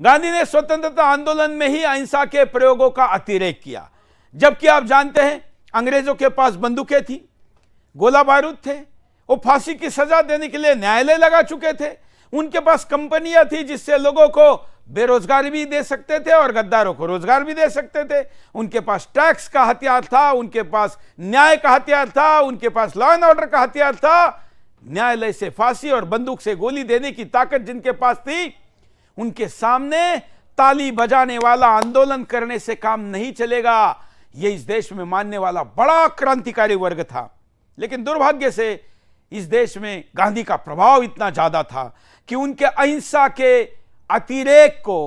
गांधी ने स्वतंत्रता आंदोलन में ही अहिंसा के प्रयोगों का अतिरेक किया, जबकि आप जानते हैं अंग्रेजों के पास बंदूकें थी, गोला बारूद थे, वो फांसी की सजा देने के लिए न्यायालय लगा चुके थे, उनके पास कंपनियां थी जिससे लोगों को बेरोजगारी भी दे सकते थे और गद्दारों को रोजगार भी दे सकते थे, उनके पास टैक्स का हथियार था, उनके पास न्याय का हथियार था, उनके पास लॉ एंड ऑर्डर का हथियार था। न्यायालय से फांसी और बंदूक से गोली देने की ताकत जिनके पास थी, उनके सामने ताली बजाने वाला आंदोलन करने से काम नहीं चलेगा, यह इस देश में मानने वाला बड़ा क्रांतिकारी वर्ग था। लेकिन दुर्भाग्य से इस देश में गांधी का प्रभाव इतना ज्यादा था कि उनके अहिंसा के अतिरेक को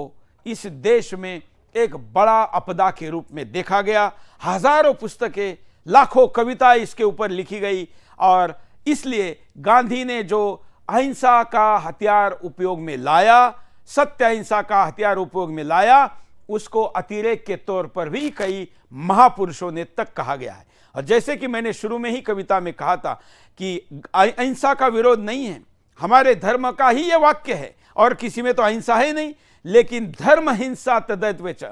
इस देश में एक बड़ा आपदा के रूप में देखा गया। हजारों पुस्तकें, लाखों कविताएं इसके ऊपर लिखी गई और इसलिए गांधी ने जो अहिंसा का हथियार उपयोग में लाया, सत्य अहिंसा का हथियार उपयोग में लाया, उसको अतिरेक के तौर पर भी कई महापुरुषों ने तक कहा गया है। और जैसे कि मैंने शुरू में ही कविता में कहा था कि अहिंसा का विरोध नहीं है, हमारे धर्म का ही यह वाक्य है और किसी में तो अहिंसा है नहीं, लेकिन धर्म हिंसा तद्वच,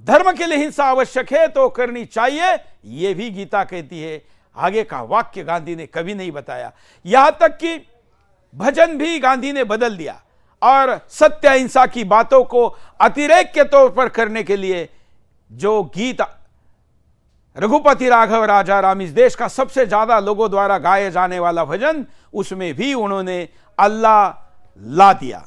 धर्म के लिए हिंसा आवश्यक है तो करनी चाहिए, यह भी गीता कहती है। आगे का वाक्य गांधी ने कभी नहीं बताया। यहां तक कि भजन भी गांधी ने बदल दिया और सत्य अहिंसा की बातों को अतिरेक के तौर पर करने के लिए जो गीत रघुपति राघव राजा राम, इस देश का सबसे ज्यादा लोगों द्वारा गाए जाने वाला भजन, उसमें भी उन्होंने अल्लाह ला दिया।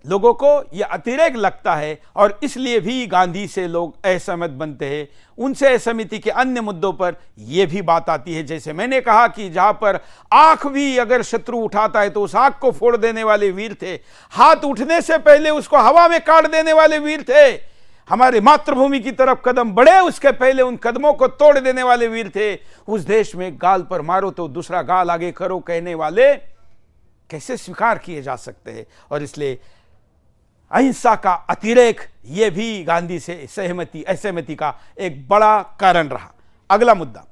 लोगों को यह अतिरेक लगता है और इसलिए भी गांधी से लोग असहमत बनते हैं। उनसे असहमति के अन्य मुद्दों पर यह भी बात आती है, जैसे मैंने कहा कि जहां पर आंख भी अगर शत्रु उठाता है तो उस आंख को फोड़ देने वाले वीर थे, हाथ उठने से पहले उसको हवा में काट देने वाले वीर थे, हमारे मातृभूमि की तरफ कदम बढ़े उसके पहले उन कदमों को तोड़ देने वाले वीर थे। उस देश में गाल पर मारो तो दूसरा गाल आगे करो कहने वाले कैसे स्वीकार किए जा सकते हैं। और इसलिए अहिंसा का अतिरेक यह भी गांधी से असहमति का एक बड़ा कारण रहा। अगला मुद्दा,